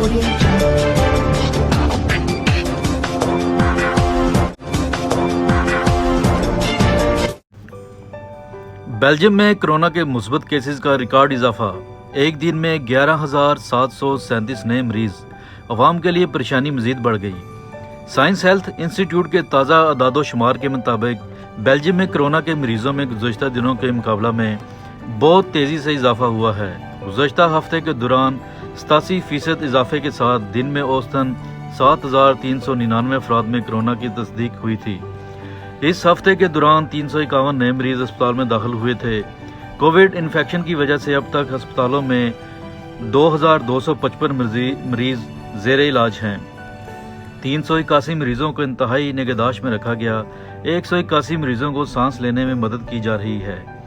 Audio Jungle. Belgium में corona के मुस्बत केसेस का रिकॉर्ड इजाफा। एक दिन में 11,737 नए मरीज। अवाम के लिए परेशानी मजीद बढ़ गई। साइंस हेल्थ इंस्टीट्यूट के ताज़ा अदाद-ओ-शुमार के मुताबिक बेल्जियम में कोरोना के मरीजों में गुज़श्ता दिनों के मुकाबला में बहुत तेज़ी से इजाफा हुआ है। गुज़श्ता हफ्ते के दौरान 87% इजाफे के साथ दिन में औसतन 7,399 अफराद में कोरोना की तस्दीक हुई थी। इस हफ्ते के दौरान 351 नए मरीज अस्पताल में दाखिल हुए थे। कोविड इन्फेक्शन की वजह से अब तक अस्पतालों में 2,255 मरीज ज़ेर इलाज हैं। 381 मरीजों को इंतहाई निगहदाश्त में रखा गया। 181 मरीजों को सांस लेने में मदद की जा रही है।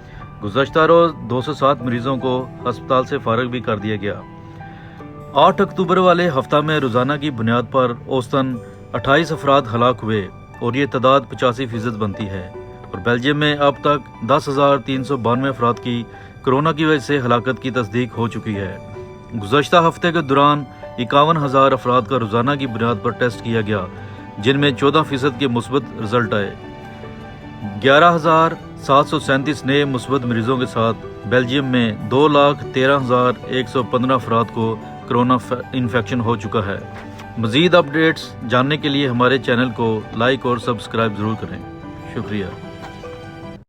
गुज़श्ता रोज़ 207 मरीजों को अस्पताल से फारग भी कर दिया गया। 8 अक्टूबर वाले हफ्ता में रोज़ाना की बुनियाद पर औसतन 28 अफराद हलाक हुए और ये तादाद 85% बनती है। और बेल्जियम में अब तक 10,392 अफराद की कोरोना की वजह से हलाकत की तस्दीक हो चुकी है। गुज़श्ता हफ्ते के दौरान 51,000 अफराद का रोज़ाना की बुनियाद पर टेस्ट किया गया, जिनमें 14% के मुस्बत रिजल्ट आए। 11,737 नए मुस्बत मरीजों के साथ बेल्जियम में 2,13,115 अफराद को कोरोना इन्फेक्शन हो चुका है। मज़ीद अपडेट्स जानने के लिए हमारे चैनल को लाइक और सब्सक्राइब ज़रूर करें। शुक्रिया।